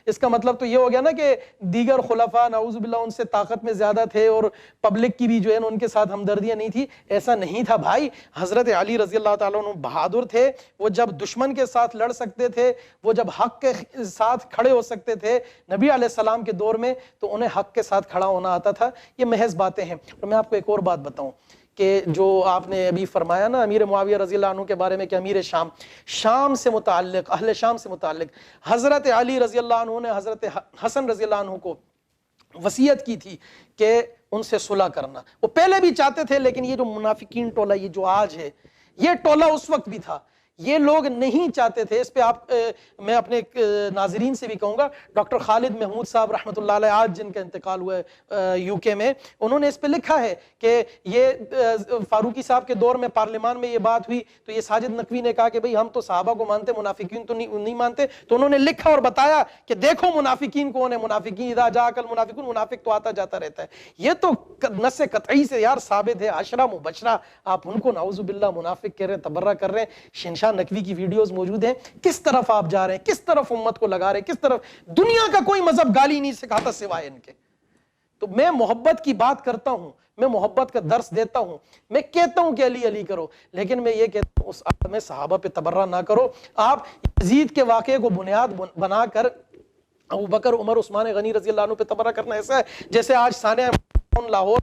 اس کا مطلب تو یہ ہو گیا نا کہ دیگر خلفاء نعوذ باللہ ان سے طاقت میں زیادہ تھے اور پبلک کی بھی جو ہے ان کے ساتھ ہمدردیاں نہیں تھی، ایسا نہیں تھا بھائی۔ حضرت علی رضی اللہ تعالیٰ عنہ بہادر تھے، وہ جب دشمن کے ساتھ لڑ سکتے تھے، وہ جب حق کے ساتھ کھڑے ہو سکتے تھے نبی علیہ السلام کے دور میں، تو انہیں حق کے ساتھ کھڑا ہونا آتا تھا۔ یہ محض باتیں ہیں۔ اور میں آپ کو ایک اور بات بتاؤں کہ جو آپ نے ابھی فرمایا نا امیر معاویہ رضی اللہ عنہ کے بارے میں کہ امیر شام سے متعلق، اہل شام سے متعلق حضرت علی رضی اللہ عنہ نے حضرت حسن رضی اللہ عنہ کو وصیت کی تھی کہ ان سے صلح کرنا۔ وہ پہلے بھی چاہتے تھے، لیکن یہ جو منافقین ٹولہ یہ جو آج ہے، یہ ٹولہ اس وقت بھی تھا، یہ لوگ نہیں چاہتے تھے۔ اس پہ میں اپنے ناظرین سے بھی کہوں گا، ڈاکٹر خالد محمود صاحب رحمۃ اللہ علیہ آج جن کا انتقال ہوا ہے یو کے میں، انہوں نے اس پہ لکھا ہے کہ یہ فاروقی صاحب کے دور میں پارلیمان میں یہ بات ہوئی تو یہ ساجد نقوی نے کہا کہ بھئی ہم تو صحابہ کو مانتے، منافقین تو نہیں مانتے، تو انہوں نے لکھا اور بتایا کہ دیکھو منافقین کون ہے، منافقین اذا جاءک المنافقون، منافق تو آتا جاتا رہتا ہے۔ یہ تو نص قطعی سے یار ثابت ہے، عشرہ مبشرہ، آپ ان کو نعوذ باللہ منافق کہہ رہے ہیں، تبرہ کر رہے ہیں۔ شہنشاہ نقوی کی ویڈیوز موجود ہیں، کس طرف آپ جا رہے ہیں، کس طرف امت کو لگا رہے ہیں، کس طرف دنیا کا کوئی مذہب گالی نہیں سکھاتا سوائے ان کے۔ تو میں محبت کی بات کرتا ہوں، میں محبت کا درس دیتا ہوں، میں کہتا ہوں کہ علی علی کرو، لیکن میں یہ کہتا ہوں اس عالم صحابہ پہ تبرہ نہ کرو۔ آپ یزید کے واقعے کو بنیاد بنا کر ابو بکر، عمر، عثمان غنی رضی اللہ عنہ پہ تبرہ کرنا ایسا ہے جیسے آج سانحہ لاہور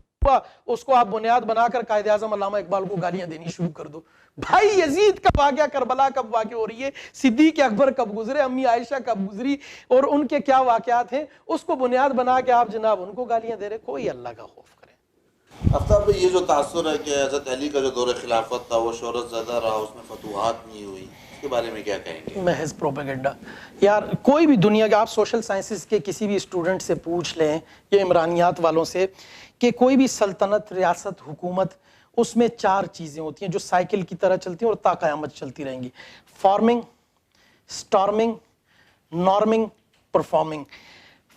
اس کو آپ بنیاد بنا کر قائد اعظم علامہ اقبال کو گالیاں دینی شروع کر دو۔ بھائی یزید کا واقعہ، کربلا کب واقع ہو رہی ہے، صدیق اکبر کب گزرے، امی عائشہ کب گزری اور ان کے کیا واقعات ہیں، اس کو بنیاد بنا کے آپ جناب ان کو گالیاں دے رہے۔ کوئی اللہ کا خوف کرے۔ آفتاب بھائی، یہ جو تاثر ہے کہ حضرت علی کا جو دور خلافت تھا وہ شہرت زدہ رہا، اس میں فتوحات نہیں ہوئی، اس کے بارے میں کیا کہیں گے؟ محض پروپیگنڈا۔ یار کوئی بھی دنیا کے، آپ سوشل سائنسز کے کسی بھی اسٹوڈنٹ سے پوچھ لیں یا عمرانیات والوں سے کہ کوئی بھی سلطنت، ریاست، حکومت، اس میں 4 چیزیں ہوتی ہیں جو سائیکل کی طرح چلتی ہیں اور تا قیامت چلتی رہیں گی: farming, storming, norming, performing.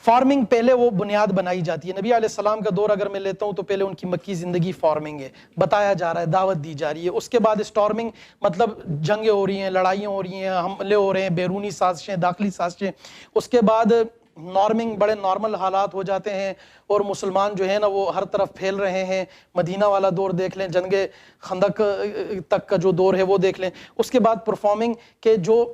Farming پہلے وہ بنیاد بنائی جاتی ہے۔ نبی علیہ السلام کا دور اگر میں لیتا ہوں تو پہلے ان کی مکی زندگی فارمنگ ہے، بتایا جا رہا ہے، دعوت دی جا رہی ہے۔ اس کے بعد سٹارمنگ، مطلب جنگیں ہو رہی ہیں، لڑائیاں ہو رہی ہیں، حملے ہو رہے ہیں، بیرونی سازشیں، داخلی سازشیں۔ اس کے بعد نارمنگ، بڑے نارمل حالات ہو جاتے ہیں اور مسلمان جو ہے نا وہ ہر طرف پھیل رہے ہیں۔ مدینہ والا دور دیکھ لیں، جنگ خندق تک کا جو دور ہے وہ دیکھ لیں۔ اس کے بعد پرفارمنگ کہ جو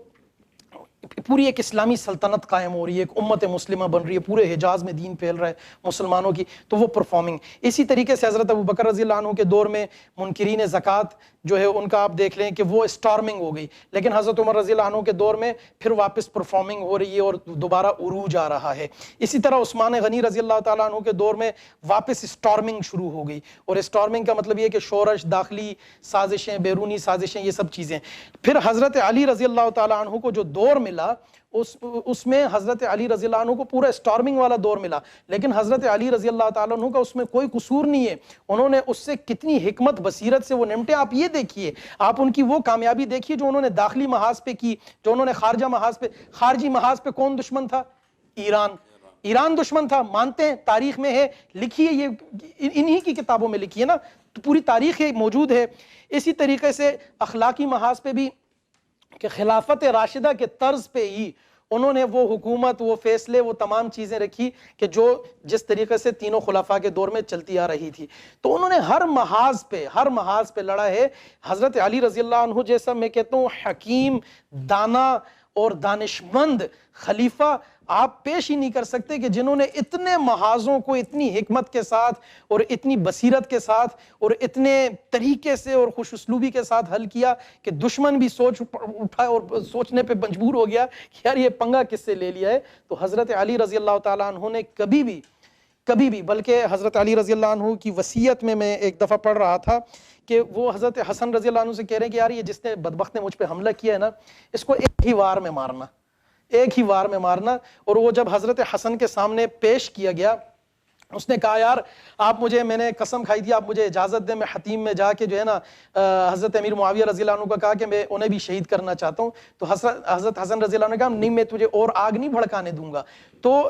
پوری ایک اسلامی سلطنت قائم ہو رہی ہے، ایک امت مسلمہ بن رہی ہے، پورے حجاز میں دین پھیل رہا ہے مسلمانوں کی، تو وہ پرفارمنگ۔ اسی طریقے سے حضرت ابوبکر رضی اللہ عنہ کے دور میں منکرین زکوٰۃ جو ہے ان کا آپ دیکھ لیں کہ وہ سٹارمنگ ہو گئی، لیکن حضرت عمر رضی اللہ عنہ کے دور میں پھر واپس پرفارمنگ ہو رہی ہے اور دوبارہ عروج آ رہا ہے۔ اسی طرح عثمان غنی رضی اللہ تعالیٰ عنہ کے دور میں واپس سٹارمنگ شروع ہو گئی، اور سٹارمنگ کا مطلب یہ کہ شورش، داخلی سازشیں، بیرونی سازشیں، یہ سب چیزیں۔ پھر حضرت علی رضی اللہ تعالیٰ عنہ کو جو دور ملا اس میں حضرت علی رضی اللہ عنہ کو پورا سٹارمنگ والا دور ملا، لیکن حضرت علی رضی اللہ تعالیٰ عنہ کا اس میں کوئی قصور نہیں ہے۔ انہوں نے اس سے کتنی حکمت بصیرت سے وہ نمٹے، آپ یہ دیکھیے، آپ ان کی وہ کامیابی دیکھیے جو انہوں نے داخلی محاذ پہ کی، جو انہوں نے خارجی محاذ پہ کون دشمن تھا؟ ایران۔ ایران دشمن تھا، مانتے ہیں، تاریخ میں ہے، لکھی ہے، یہ انہی کی کتابوں میں لکھی ہے نا، تو پوری تاریخ موجود ہے۔ اسی طریقے سے اخلاقی محاذ پہ بھی کہ خلافت راشدہ کے طرز پہ ہی انہوں نے وہ حکومت، وہ فیصلے، وہ تمام چیزیں رکھی کہ جو جس طریقے سے تینوں خلفاء کے دور میں چلتی آ رہی تھی۔ تو انہوں نے ہر محاذ پہ لڑا ہے۔ حضرت علی رضی اللہ عنہ جیسا میں کہتا ہوں حکیم، دانا اور دانشمند خلیفہ آپ پیش ہی نہیں کر سکتے کہ جنہوں نے اتنے محاذوں کو اتنی حکمت کے ساتھ اور اتنی بصیرت کے ساتھ اور اتنے طریقے سے اور خوش اسلوبی کے ساتھ حل کیا کہ دشمن بھی سوچ اٹھا اور سوچنے پہ مجبور ہو گیا کہ یار یہ پنگا کس سے لے لیا ہے۔ تو حضرت علی رضی اللہ تعالیٰ عنہ نے کبھی بھی بلکہ حضرت علی رضی اللہ عنہ کی وصیت میں ایک دفعہ پڑھ رہا تھا کہ وہ حضرت حسن رضی اللہ عنہ سے کہہ رہے ہیں کہ یار یہ جس نے بدبخت نے مجھ پہ حملہ کیا ہے نا، اس کو ایک ہی وار میں مارنا۔ اور وہ جب حضرت حسن کے سامنے پیش کیا گیا، اس نے کہا یار آپ مجھے، میں نے قسم کھائی تھی، آپ مجھے اجازت دیں میں حتیم میں جا کے جو ہے نا حضرت امیر معاویہ رضی اللہ عنہ کا کہا کہ میں انہیں بھی شہید کرنا چاہتا ہوں۔ تو حضرت حسن رضی اللہ عنہ نے کہا نہیں، میں تجھے اور آگ نہیں بھڑکانے دوں گا۔ تو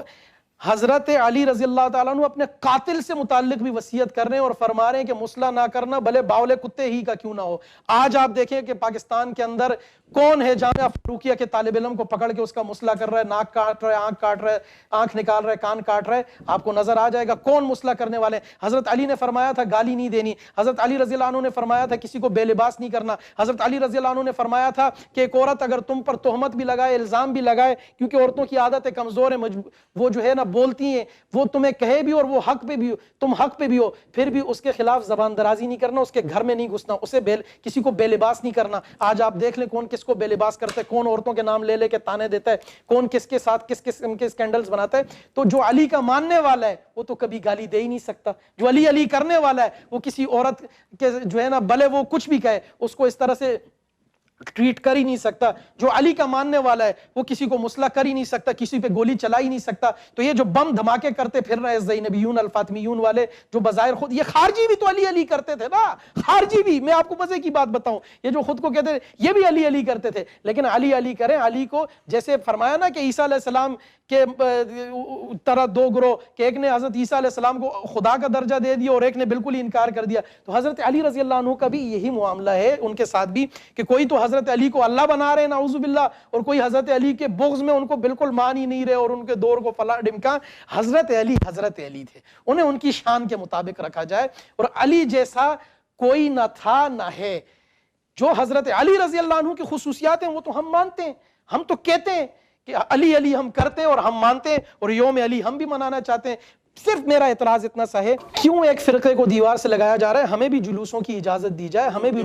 حضرت علی رضی اللہ تعالیٰ عنہ اپنے قاتل سے متعلق بھی وصیت کر رہے ہیں اور فرما رہے ہیں کہ مسئلہ نہ کرنا بھلے باولے کتے ہی کا کیوں نہ ہو۔ آج آپ دیکھیں کہ پاکستان کے اندر کون ہے جامعہ فاروقیہ کے طالب علم کو پکڑ کے اس کا مسئلہ کر رہا ہے، ناک کاٹ رہا ہے، آنکھ کاٹ رہا ہے، آنکھ نکال رہا ہے، کان کاٹ رہا ہے، آپ کو نظر آ جائے گا کون مسئلہ کرنے والے ہیں۔ حضرت علی نے فرمایا تھا گالی نہیں دینی، حضرت علی رضی اللہ عنہ نے فرمایا تھا کسی کو بے لباس نہیں کرنا، حضرت علی رضی اللہ عنہ نے فرمایا تھا کہ ایک عورت اگر تم پر تہمت بھی لگائے، الزام بھی لگائے، کیونکہ عورتوں کی عادت کمزور ہے، وہ جو ہے نا بولتی ہیں، وہ تمہیں کہے بھی اور وہ حق پہ بھی ہو، تم حق پہ بھی ہو، پھر بھی اس کے خلاف زبان درازی نہیں کرنا، اس کے گھر میں نہیں گھسنا، اسے کسی کو بے لباس نہیں کرنا۔ آج آپ دیکھ لیں کون کس کو بے لباس کرتا ہے، کون عورتوں کے نام لے کے تانے دیتا ہے، کون کس کے ساتھ کس قسم کے اسکینڈلز بناتا ہے۔ تو جو علی کا ماننے والا ہے وہ تو کبھی گالی دے ہی نہیں سکتا، جو علی کرنے والا ہے وہ کسی عورت کے جو ہے نا بھلے وہ کچھ بھی کہے اس کو اس طرح سے ٹریٹ کر ہی نہیں سکتا۔ جو علی کا ماننے والا ہے وہ کسی کو مسلح کر ہی نہیں سکتا، کسی پہ گولی چلا ہی نہیں سکتا۔ تو یہ جو بم دھماکے کرتے پھر رہے زینبیون الفاطمیون والے، جو بظاہر خود یہ خارجی بھی تو علی کرتے تھے نا، خارجی بھی، میں آپ کو مزے کی بات بتاؤں، یہ جو خود کو کہتے ہیں یہ بھی علی کرتے تھے، لیکن علی کریں، علی کو جیسے فرمایا نا کہ عیسیٰ علیہ السلام کے طرح دو گروہ، کہ ایک نے حضرت عیسیٰ علیہ السلام کو خدا کا درجہ دے دیا اور ایک نے بالکل ہی انکار کر دیا۔ تو حضرت علی رضی اللہ عنہ کا بھی یہی معاملہ ہے ان کے ساتھ بھی، کہ کوئی تو حضرت علی کو اللہ بنا رہے ہیں نعوذ باللہ، اور کوئی حضرت علی کے بغض میں ان کو بالکل مان ہی نہیں رہے اور ان کے دور کو فلاں ڈمکا۔ حضرت علی تھے، انہیں ان کی شان کے مطابق رکھا جائے، اور علی جیسا کوئی نہ تھا نہ ہے۔ جو حضرت علی رضی اللہ عنہ کی خصوصیات ہیں وہ تو ہم مانتے ہیں، ہم تو کہتے ہیں کہ علی ہم کرتے ہیں اور ہم مانتے ہیں، اور یوم علی ہم بھی منانا چاہتے ہیں۔ صرف میرا اعتراض اتنا سا ہے، کیوں ایک فرقے کو دیوار سے لگایا جا رہا ہے؟ ہمیں بھی جلوسوں کی اجازت دی جائے، ہمیں بھی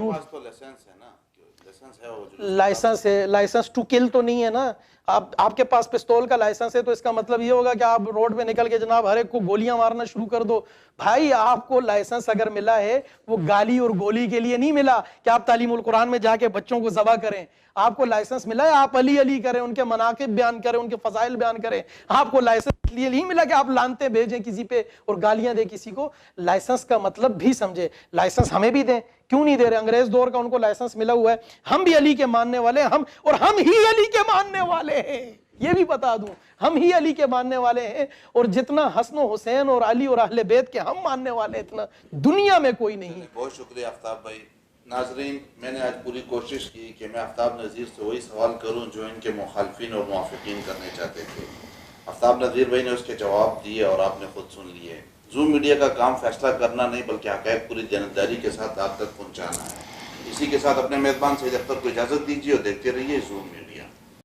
لائسنس ٹو کل تو نہیں ہے نا۔ آپ کے پاس پستول کا لائسنس ہے تو اس کا مطلب یہ ہوگا کہ آپ روڈ پہ نکل کے جناب ہر ایک کو گولیاں مارنا شروع کر دو۔ بھائی آپ کو لائسنس اگر ملا ہے وہ گالی اور گولی کے لیے نہیں ملا کہ آپ تعلیم القرآن میں جا کے بچوں کو ذبح کریں۔ آپ کو لائسنس ملا ہے آپ علی کریں، ان کے مناقب بیان کریں، ان کے فضائل بیان کریں۔ آپ کو لائسنس اس لیے نہیں ملا کہ آپ لانتے بھیجیں کسی پہ اور گالیاں دیں کسی کو۔ لائسنس کا مطلب بھی سمجھے، لائسنس ہمیں بھی دیں، کیوں نہیں دے رہے؟ انگریز دور کا ان کو لائسنس ملا ہوا ہے، ہم بھی علی کے ماننے والے ہیں، ہم ہی علی کے ماننے والے ہیں، یہ بھی بتا دوں، ہم ہی علی کے ماننے والے ہیں، اور جتنا حسن و حسین اور علی اور اہل بیت کے ہم ماننے والے اتنا دنیا میں کوئی نہیں۔ بہت شکریہ آفتاب بھائی۔ ناظرین، میں نے آج پوری کوشش کی کہ میں آفتاب نذیر سے وہی سوال کروں جو ان کے مخالفین اور موافقین کرنے چاہتے تھے۔ آفتاب نذیر بھائی نے اس کے جواب دیے اور آپ نے خود سن لیے۔ زوم میڈیا کا کام فیصلہ کرنا نہیں بلکہ حقائق پوری دیانتداری کے ساتھ آپ تک پہنچانا ہے۔ اسی کے ساتھ اپنے میزبان سید اختر کو اجازت دیجیے اور دیکھتے رہیے زوم میڈیا۔